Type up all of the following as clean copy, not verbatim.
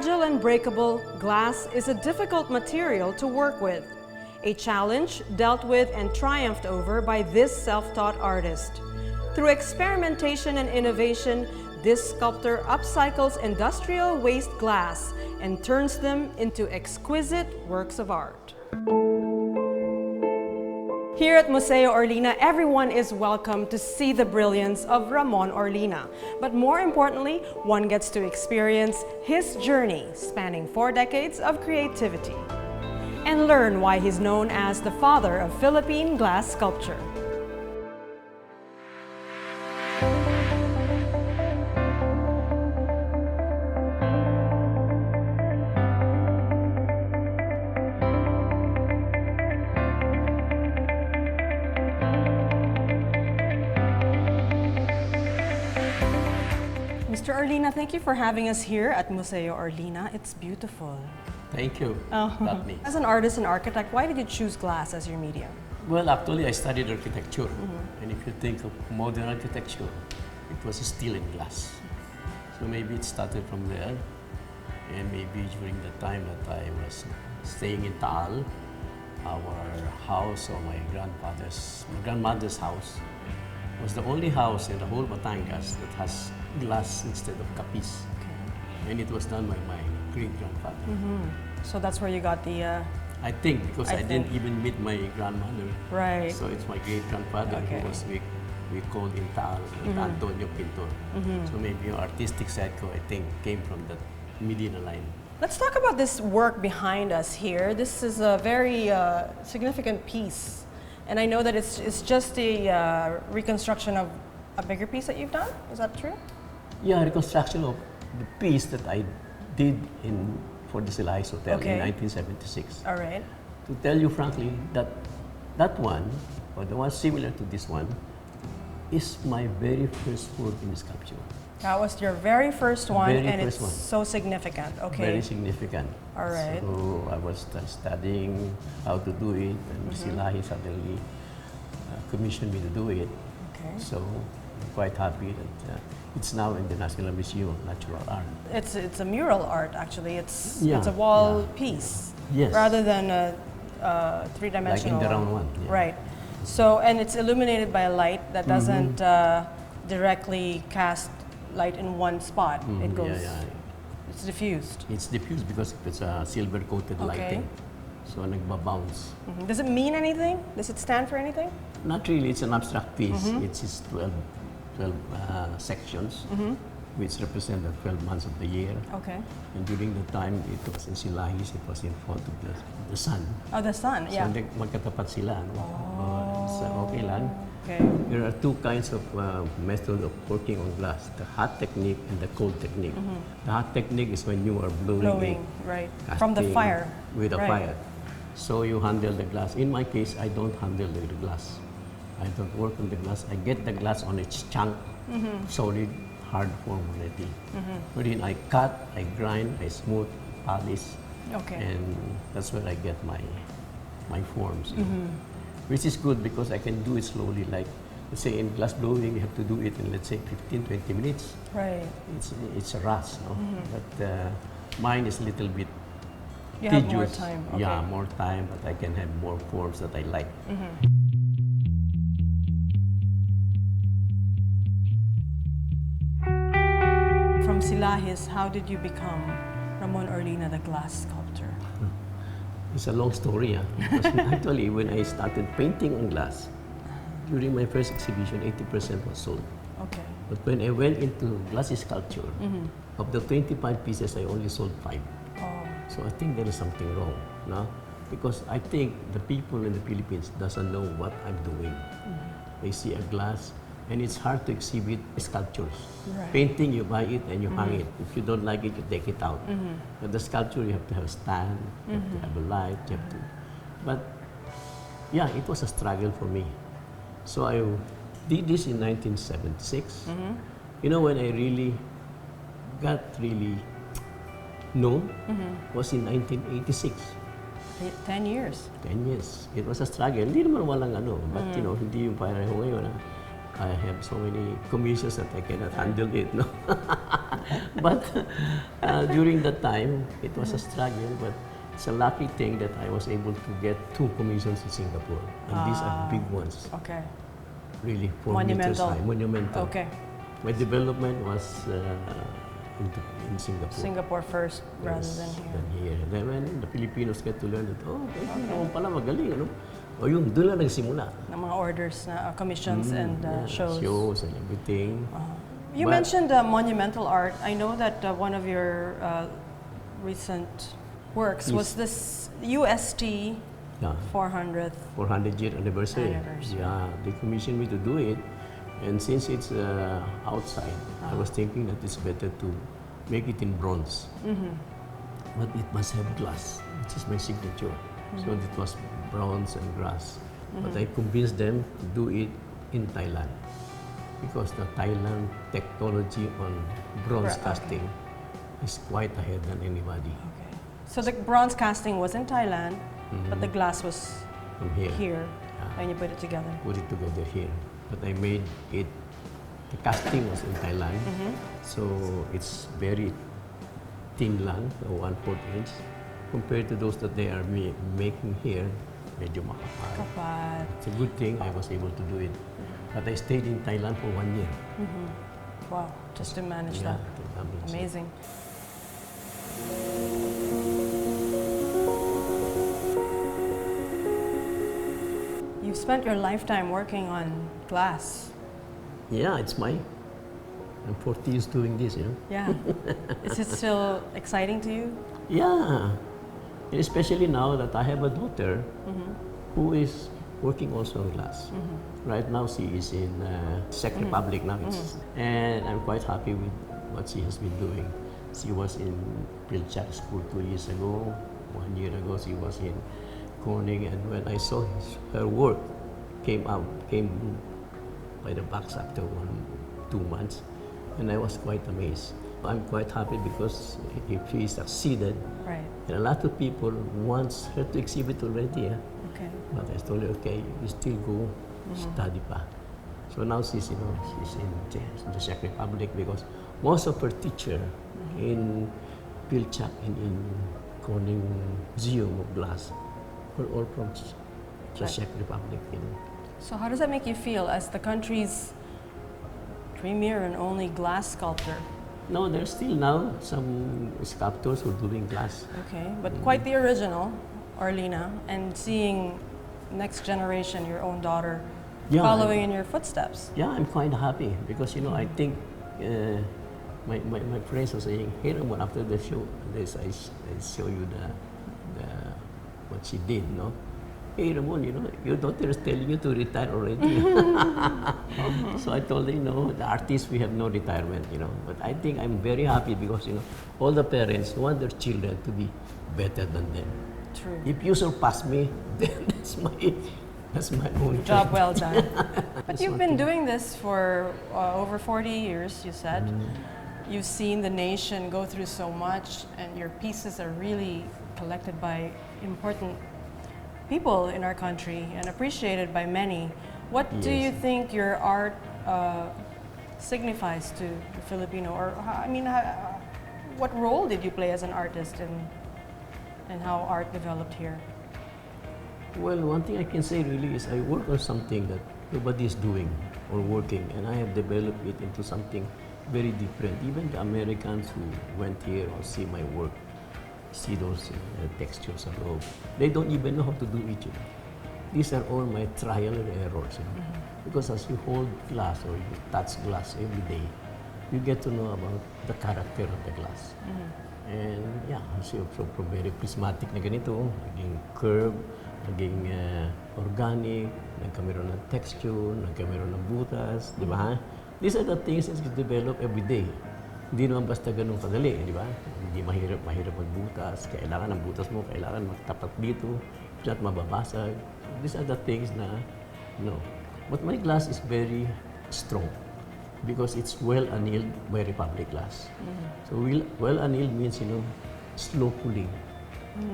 Fragile and breakable, glass is a difficult material to work with. A challenge dealt with and triumphed over by this self-taught artist. Through experimentation and innovation, this sculptor upcycles industrial waste glass and turns them into exquisite works of art. Here at Museo Orlina, everyone is welcome to see the brilliance of Ramon Orlina. But more importantly, one gets to experience his journey spanning 4 decades of creativity and learn why he's known as the father of Philippine glass sculpture. Mr. Orlina, thank you for having us here at Museo Orlina. It's beautiful. Thank you, Daphne. As an artist and architect, why did you choose glass as your medium? Well, actually, I studied architecture. And if you think of modern architecture, it was steel and glass. So maybe it started from there. And maybe during the time that I was staying in Taal, our house, or my grandmother's house, was the only house in the whole Batangas that has glass instead of kapis. Okay. And it was done by my great-grandfather. So that's where you got the... I think, because I didn't even meet my grandmother. Right. So it's my great-grandfather who was, we called in Taal, Antonio Pintor. So maybe your artistic side, I think, came from that Medina line. Let's talk about this work behind us here. This is a very significant piece. And I know that it's just a reconstruction of a bigger piece that you've done. Is that true? Yeah, reconstruction of the piece that I did for the Silahis Hotel in 1976. All right. To tell you frankly, that one, or the one similar to this one, is my very first work in sculpture. That was your very first one, it's so significant. Okay. Very significant. All right. So I was studying how to do it, and Silahi suddenly commissioned me to do it. Okay. So I'm quite happy that it's now in the National Museum of Natural Art. It's a mural art, actually. It's a wall piece, rather than a three-dimensional. Like in the round one. Yeah. Right. So, and it's illuminated by a light that doesn't directly cast light in one spot. It goes, it's diffused. It's diffused because it's a silver-coated lighting. So nagbabounce. Does it mean anything? Does it stand for anything? Not really. It's an abstract piece. It's 12 sections, which represent the 12 months of the year. Okay. And during the time it was in Silahis, it was in front of the sun. Oh, the sun, yeah. So magkatapat sila. No? So okay lang. Okay. There are 2 kinds of methods of working on glass, the hot technique and the cold technique. The hot technique is when you are blowing right, from the fire. With a fire. So you handle the glass. In my case, I don't handle the glass. I don't work on the glass. I get the glass on its chunk, solid, hard form already. Wherein I cut, I grind, I smooth, polish, and that's where I get my forms. Which is good because I can do it slowly. Like, let's say in glass blowing, you have to do it in, let's say, 15-20 minutes. Right. It's a rush, no? But mine is a little bit you tedious. Have more time. Okay. Yeah, more time, but I can have more forms that I like. From Silahis, how did you become Ramon Orlina, the glass sculptor? It's a long story, because actually when I started painting on glass, during my first exhibition, 80% was sold. Okay. But when I went into glass sculpture, of the 25 pieces, I only sold 5. Oh. So I think there is something wrong, no? Because I think the people in the Philippines doesn't know what I'm doing. They see a glass, and it's hard to exhibit sculptures. Right. Painting, you buy it and you hang it. If you don't like it, you take it out. But the sculpture, you have to have a stand, you have to have a light, you have to... But yeah, it was a struggle for me. So I did this in 1976. You know, when I really got known was in 1986. 10 years. 10 years. It was a struggle. Hindi naman walang ano, but you know, hindi yung pareho ngayon. I have so many commissions that I cannot handle it, no? But during that time, it was a struggle, but it's a lucky thing that I was able to get 2 commissions in Singapore. And these are big ones. Okay. Really 4 meters Monumental. high, monumental. Okay. My development was in Singapore. Singapore first rather Yes, than here. than here. Then when the Filipinos get to learn that, oh, naman pala magaling, ano? O yun, doon lang nagsimula. Ng mga orders na commissions and shows. Shows and everything. You But- mentioned monumental art. I know that one of your recent works was this UST Yeah, 400th. 400-year anniversary. Anniversary. Yeah, they commissioned me to do it. And since it's outside, I was thinking that it's better to make it in bronze. But it must have glass, which is my signature. So it was bronze and glass. But I convinced them to do it in Thailand because the Thailand technology on bronze casting is quite ahead than anybody Okay. So the bronze casting was in Thailand, but the glass was from here. here, and you put it together. Put it together here. But I made it, the casting was in Thailand, so it's very thin lang, 1/4 inch, compared to those that they are making here, medyo makapal. Kapal. It's a good thing I was able to do it. But I stayed in Thailand for 1 year. Wow, just to manage Yeah, that. to manage it. Amazing. You've spent your lifetime working on glass. Yeah, I'm 40 years doing this, you know. Yeah. Is it still exciting to you? Yeah, and especially now that I have a daughter who is working also on glass. Right now she is in Czech Republic now, and I'm quite happy with what she has been doing. She was in Pilchak school 2 years ago. 1 year ago she was in Corning, and when I saw her work came by the box after 2 months, and I was quite amazed. I'm quite happy because if she succeeded, Right. and a lot of people wants her to exhibit already. Okay. But I told her, okay, you still go study pa. So now she's in the Czech Republic because most of her teacher in Pilchak and in Corning Museum of Glass were all from the Czech Republic. You know. So how does that make you feel as the country's premier and only glass sculptor? No, there's still now some sculptors who are doing glass. Okay, but quite the original, Orlina, and seeing next generation, your own daughter, Yeah, following in your footsteps. Yeah, I'm quite happy because you know I think my friends were saying, "Hey, Ramon, after the show, I show you the what she did, no? Hey, Ramon, you know your daughter is telling you to retire already." So I told her, the artists we have no retirement, But I think I'm very happy because all the parents want their children to be better than them. True. If you surpass me, then that's my own Job well done. But That's you've one been thing. doing this for over 40 years, you said. You've seen the nation go through so much, and your pieces are really collected by important people in our country and appreciated by many. What do you Yes. think your art signifies to the Filipino? Or, what role did you play as an artist in how art developed here? Well, one thing I can say really is I work on something that nobody is doing or working, and I have developed it into something very different. Even the Americans who went here or see my work, see those textures above, they don't even know how to do it. These are all my trial and errors. Because as you hold glass or you touch glass every day, you get to know about the character of the glass. And yeah, so from very prismatic na ganito, naging curve, naging organic, nagkameron ng texture, nagkameron ng butas, di ba? These are the things that you develop every day. Hindi naman basta ganun kadali, di ba? Hindi mahirap magbutas, kailangan ng butas mo, kailangan magtapat dito, at mababasag. These are the things na, But my glass is very strong because it's well annealed by Republic glass. So well annealed means, slow cooling.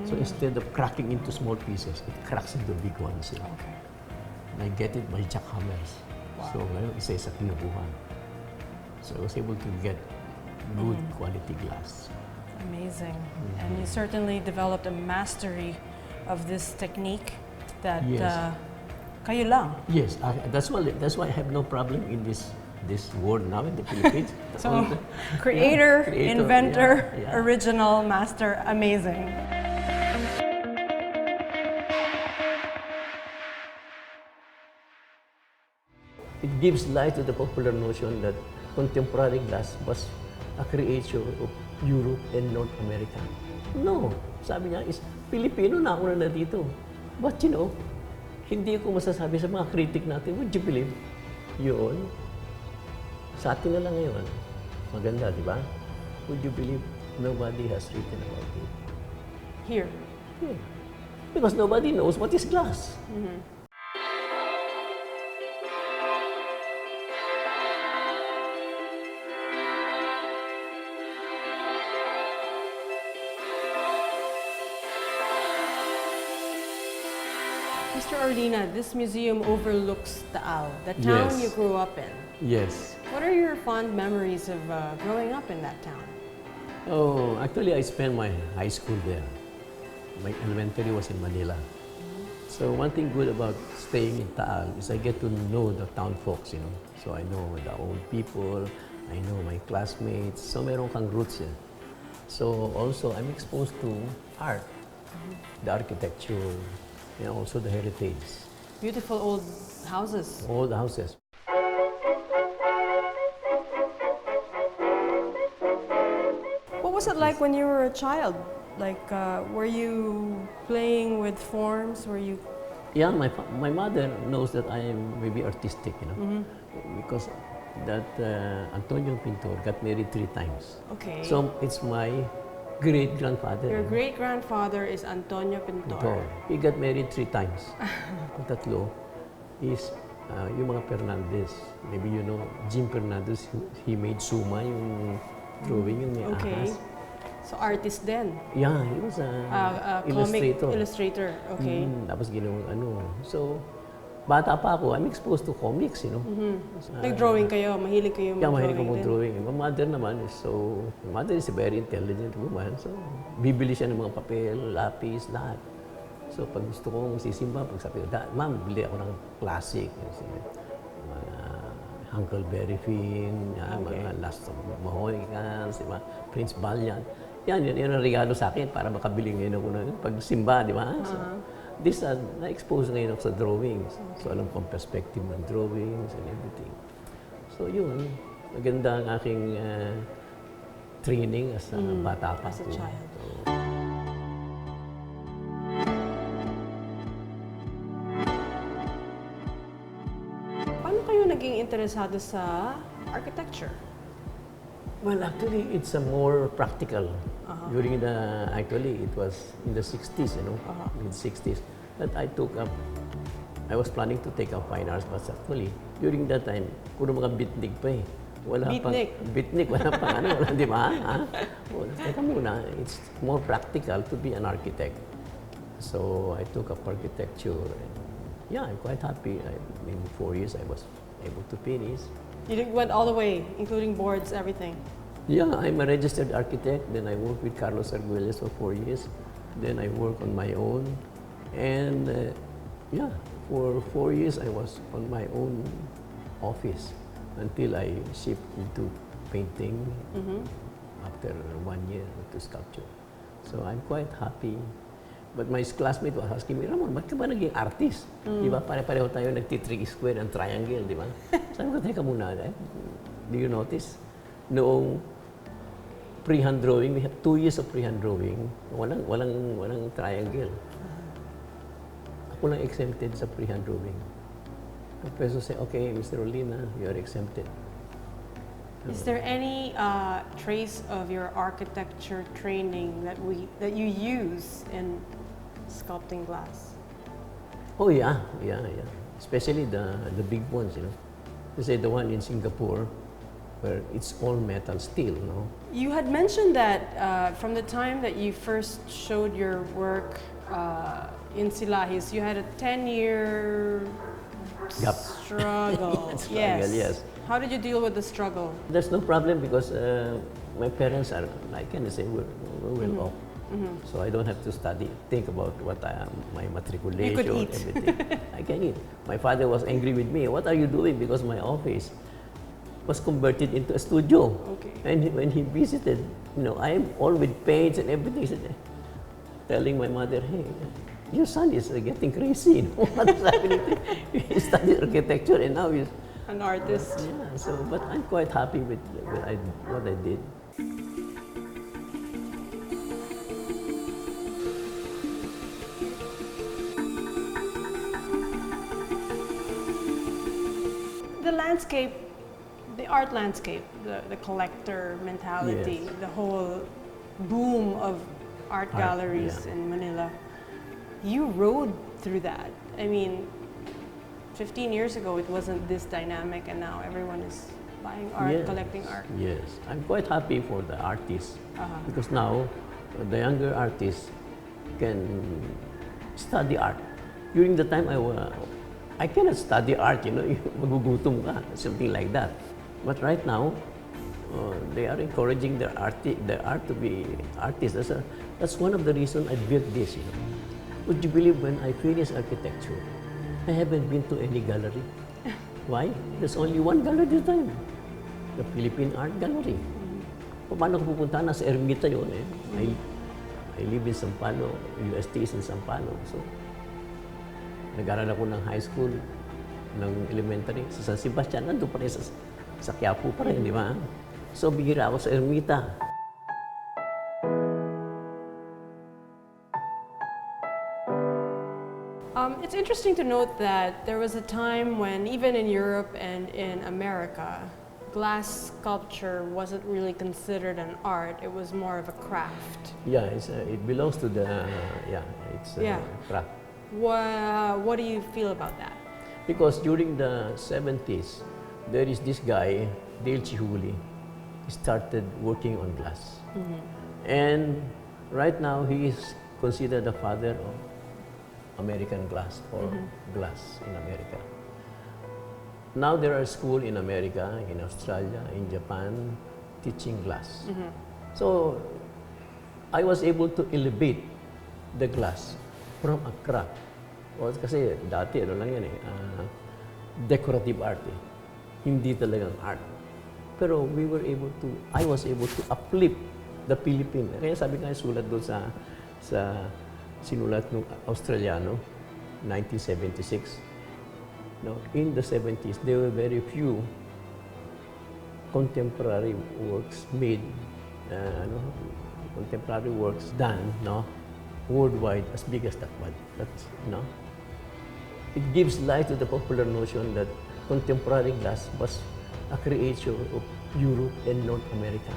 So instead of cracking into small pieces, it cracks into big ones. Okay. And I get it by jackhammers. So ngayon, isa-isa kinukuha. So I was able to get good quality glass. Amazing. And you certainly developed a mastery of this technique that Yes. kayo lang. Yes, that's why I have no problem in this world now in the Philippines. So, creator, inventor, yeah. original, master, amazing. It gives life to the popular notion that contemporary glass was a creation of Europe and North America. No, sabi niya is Filipino na una na dito. But you know, hindi ko masasabi sa mga critic natin, would you believe? Yun, sa atin na lang ngayon. Maganda, di ba? Would you believe nobody has written about it? Here. Yeah. Because nobody knows what is glass. Mr. Orlina, this museum overlooks Taal, the town Yes. you grew up in. Yes. What are your fond memories of growing up in that town? Oh, actually, I spent my high school there. My elementary was in Manila. So one thing good about staying in Taal is I get to know the town folks, you know. So I know the old people, I know my classmates. So meron kang roots yan. So also, I'm exposed to art, the architecture, and also the heritage. Beautiful old houses. All the houses. What was it like when you were a child? Like, were you playing with forms? Were you? Yeah, my mother knows that I am maybe artistic, you know, because that Antonio Pintor got married 3 times. Okay. So it's my great-grandfather. Your great-grandfather is Antonio Pintor. He got married 3 times. Ang tatlo is yung mga Fernandez. Maybe you know, Jim Fernandez, he made Suma, yung drawing, yung may Okay. ahas. So artist then? Yeah, he was a Comic illustrator. illustrator. Okay. Tapos ginawang ano. So, bata pa ako, I'm exposed to comics, you know. Nag-drawing kayo? Mahilig kayo Yeah, mahilig mag-drawing akong din? drawing. My mother naman is my mother is a very intelligent woman. So, bibili siya ng mga papel, lapis, lahat. So, pag gusto kong sisimba, pag sabi ko, ma'am, bili ako ng classic. Mga Huckleberry Finn, mga Last of the Mohicans, diba? Prince Valiant. Yan ang regalo sa akin para makabili ngayon ako ng pagsimba, di ba? So, this, na-expose ngayon ako sa drawings. So, alam ko ang perspective ng drawings and everything. So, yun. Maganda ang aking training as a bata pa. As a child. So, Paano kayo naging interesado sa architecture? well, actually, it's a more practical. During actually, it was in the 60s, you know, mid-60s, that I took up, I was planning to take up fine arts, but actually, during that time, puro mga bitnig pa eh. Wala Bitnig? Bitnig, wala pang ano, wala, di ba? Well, teka muna, it's more practical to be an architect. So, I took up architecture, and yeah, I'm quite happy. In 4 years, I was able to finish. You went all the way, including boards, everything. Yeah, I'm a registered architect. Then I worked with Carlos Arguelles for 4 years. Then I worked on my own. And yeah, for 4 years I was on my own office until I shifted into painting after 1 year to sculpture. So I'm quite happy. But my classmate was asking me, Ramon, ba't ka ba naging artist? Di ba, pare-pareho tayo nagti-3 square and triangle, di ba? Sabi ko, teka muna, do you notice? Noong pre-hand drawing, we have 2 years of pre-hand drawing, walang triangle. Ako lang exempted sa pre-hand drawing. The professor said, okay, Mr. Orlina, you are exempted. Is there any trace of your architecture training that you use in sculpting glass? Oh yeah. Especially the big ones, you know. Say the one in Singapore, where it's all metal steel, no? You had mentioned that from the time that you first showed your work in Silahis, you had a 10-year Gap. Struggle. Yes. How did you deal with the struggle? There's no problem because my parents are, I can say, we're well off. So I don't have to think about what I am, my matriculation, You could eat. everything. I can eat. My father was angry with me. What are you doing? Because my office was converted into a studio. Okay. And when he visited, I am all with paints and everything. Telling my mother, hey, your son is getting crazy. What is happening? He studied architecture and now he's An artist. yeah. But I'm quite happy with what I did. The landscape, the art landscape, the collector mentality, Yes. the whole boom of art galleries in Manila. You rode through that. I mean, 15 years ago it wasn't this dynamic, and now everyone is buying art, Yes. collecting art. Yes, I'm quite happy for the artists Uh-huh. because now the younger artists can study art. During the time I cannot study art, magugutom ka, something like that. But right now, they are encouraging the art to be artists. That's one of the reasons I built this. Would you believe when I finished architecture, I haven't been to any gallery? Why? There's only one gallery this time, the Philippine Art Gallery. Paano ko pupunta? Nasa Ermita yun eh. I live in Sampalo, UST is in Sampalo. So, nag-aral ako ng high school, ng elementary, sa San Sebastian, nandun pa rin sa Quiapo pa rin, di ba? So, bihira ako sa Ermita. It's interesting to note that there was a time when even in Europe and in America, glass sculpture wasn't really considered an art, it was more of a craft. Yeah, it belongs to the, it's craft. What do you feel about that? Because during the 70s, there is this guy, Dale Chihuly, started working on glass. And right now, he is considered the father of American glass or glass in America. Now there are schools in America, in Australia, in Japan, teaching glass. So I was able to elevate the glass from a craft. Kasi dati decorative art eh. Hindi talagang art. Pero I was able to uplift the Philippine. Kaya sabi nga sulat doon sa sinulat ng Australiano, 1976. In the 70s, there were very few contemporary works made, contemporary works done, worldwide as big as that one. It gives life to the popular notion that contemporary glass was a creation of Europe and North America.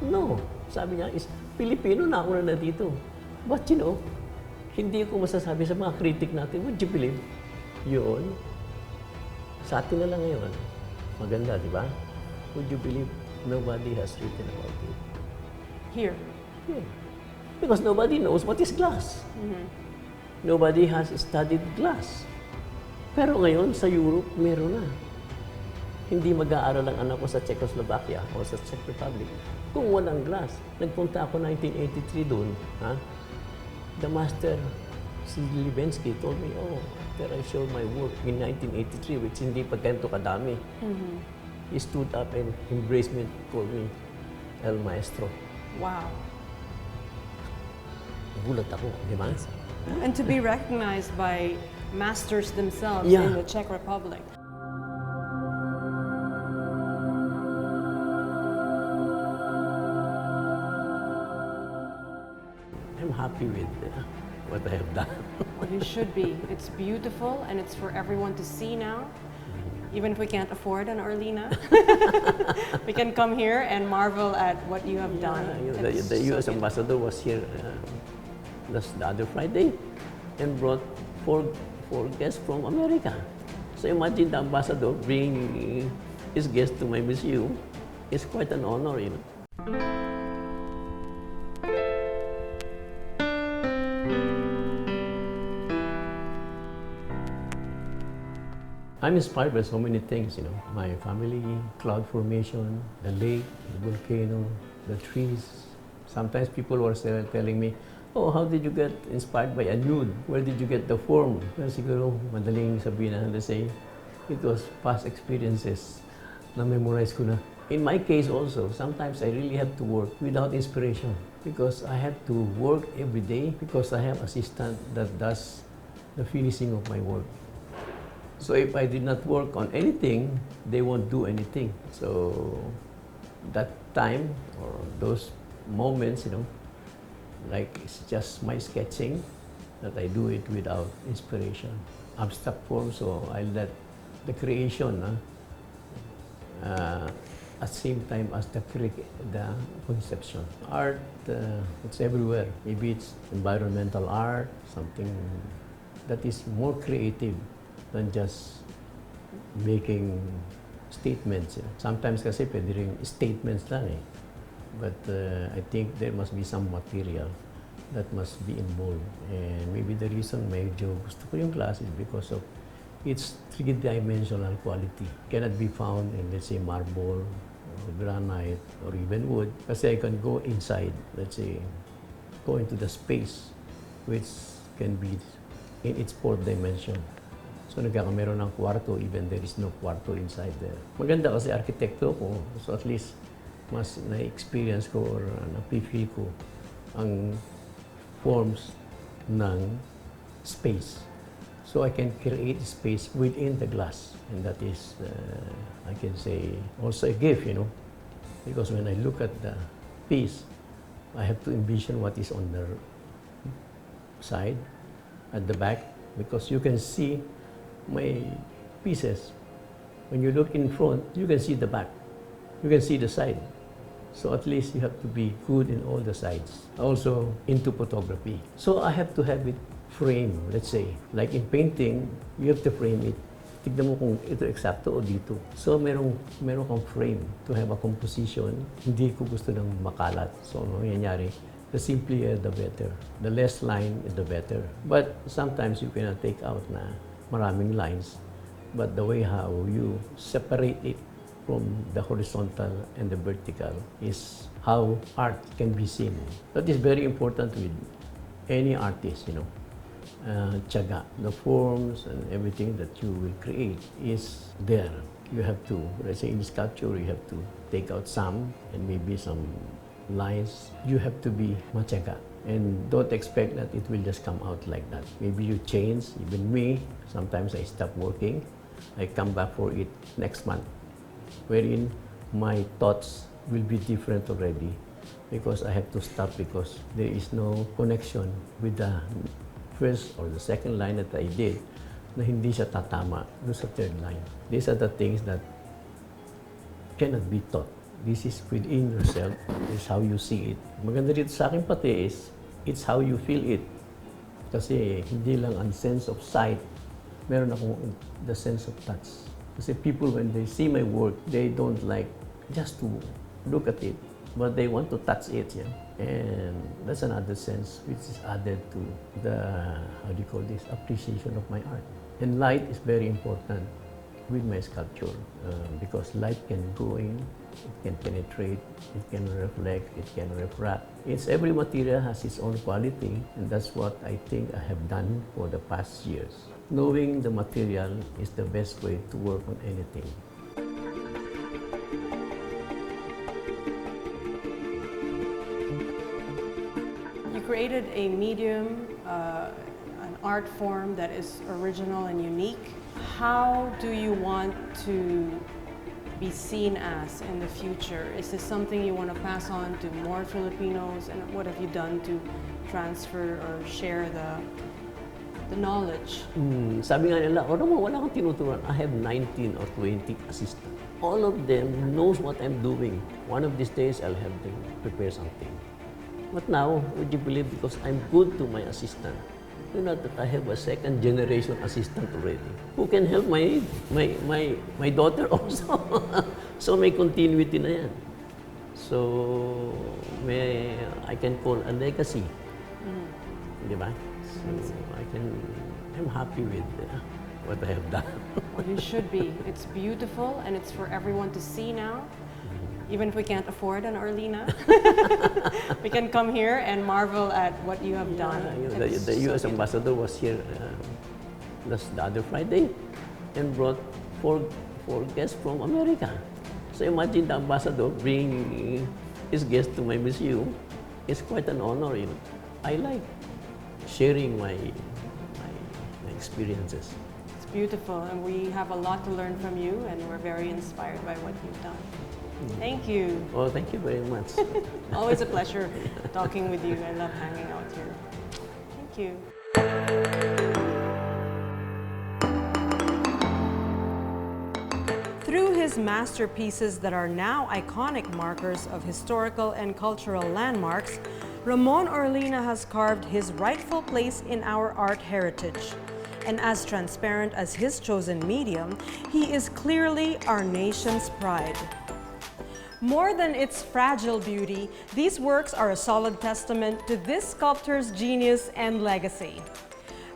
No, sabi niya is Pilipino na una na dito. But hindi ko masasabi sa mga critic natin, would you believe? Yun, sa atin na lang ngayon, maganda, di ba? Would you believe nobody has written about it? Here? Yeah. Because nobody knows what is glass. Nobody has studied glass. Pero ngayon, sa Europe, meron na. Hindi mag-aaral ang anak ko sa Czechoslovakia o sa Czech Republic kung walang glass. Nagpunta ako 1983 doon. The master, si Libensky, told me, after I showed my work in 1983, which hindi pa ganito kadami, he stood up and embraced me and called me El Maestro. Wow. Gulat ako, di ba? And to be recognized by masters themselves Yeah. in the Czech Republic. I'm happy with what I have done. You should be. It's beautiful and it's for everyone to see now. Even if we can't afford an Orlina, we can come here and marvel at what you have done. It's The so U.S. beautiful. ambassador was here the other Friday and brought four guests from America. So imagine the ambassador bringing his guests to my museum. It's quite an honor, I'm inspired by so many things, you know. My family, cloud formation, the lake, the volcano, the trees. Sometimes people were telling me, oh, how did you get inspired by a nude? Where did you get the form? Well, siguro, madaling sabihin na, let's say, it was past experiences na memorize ko na. In my case also, sometimes I really have to work without inspiration because I have to work every day because I have assistant that does the finishing of my work. So if I did not work on anything, they won't do anything. So that time or those moments, you know, like it's just my sketching that I do it without inspiration. Abstract form, so I let the creation at the same time as the conception. Art, it's everywhere. Maybe it's environmental art, something that is more creative than just making statements. Sometimes kasi pwede rin statements lang eh. But I think there must be some material that must be involved. And maybe the reason medyo gusto ko yung class is because of its three-dimensional quality. Cannot be found in, let's say, marble, or granite, or even wood. Kasi I can go inside, let's say, go into the space, which can be in its fourth dimension. So nagkakameron ng kwarto, even there is no kwarto inside there. Maganda kasi arkitekto ko, so at least mas na-experience ko or na-feel ko ang forms ng space. So I can create space within the glass, and that is, I can say, also a gift, you know, because when I look at the piece, I have to envision what is on the side, at the back, because you can see my pieces. When you look in front, you can see the back, you can see the side. So at least you have to be good in all the sides. Also into photography. So I have to have it frame, let's say. Like in painting, you have to frame it. Tignan mo kung ito eksakto o dito. So meron kang frame to have a composition. Hindi ko gusto ng makalat. So ano nangyayari? The simpler, the better. The less line, the better. But sometimes you cannot take out na maraming lines. But the way how you separate it from the horizontal and the vertical is how art can be seen. That is very important with any artist, you know. Tiyaga, the forms and everything that you will create is there. You have to, let's say in sculpture, you have to take out some and maybe some lines. You have to be matyaga and don't expect that it will just come out like that. Maybe you change, even me, sometimes I stop working, I come back for it next month, wherein my thoughts will be different already because I have to stop because there is no connection with the first or the second line that I did na hindi siya tatama doon sa third line. These are the things that cannot be taught. This is within yourself. This is how you see it. Maganda dito sa akin pati is, it's how you feel it. Kasi hindi lang ang sense of sight, meron akong the sense of touch. Kasi people, when they see my work, they don't like just to look at it, but they want to touch it. Yeah? And that's another sense which is added to the, how do you call this, appreciation of my art. And light is very important with my sculpture because light can go in, it can penetrate, it can reflect, it can refract. Every material has its own quality, and that's what I think I have done for the past years. Knowing the material is the best way to work on anything. You created a medium, an art form that is original and unique. How do you want to be seen as in the future? Is this something you want to pass on to more Filipinos? And what have you done to transfer or share the knowledge? Sabi nga nila, Ramon, wala kang tinuturuan. I have 19 or 20 assistants. All of them knows what I'm doing. One of these days, I'll have them prepare something. But now, would you believe, because I'm good to my assistant, you know that I have a second generation assistant already who can help my daughter also. So may continuity na yan. So I can call a legacy. Di ba? So I'm happy with what I have done. Well, you should be. It's beautiful and it's for everyone to see now. Even if we can't afford an Orlina, we can come here and marvel at what you have done. The U.S. ambassador was here the other Friday and brought four guests from America. So imagine the ambassador bringing his guests to my museum. It's quite an honor. You know. I like sharing my experiences. It's beautiful, and we have a lot to learn from you, and we're very inspired by what you've done. Thank you. Oh, thank you very much. Always a pleasure talking with you. I love hanging out here. Thank you. Through his masterpieces that are now iconic markers of historical and cultural landmarks, Ramon Orlina has carved his rightful place in our art heritage. And as transparent as his chosen medium, he is clearly our nation's pride. More than its fragile beauty, these works are a solid testament to this sculptor's genius and legacy.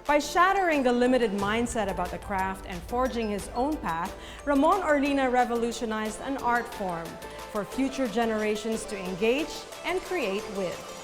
By shattering the limited mindset about the craft and forging his own path, Ramon Orlina revolutionized an art form for future generations to engage and create with.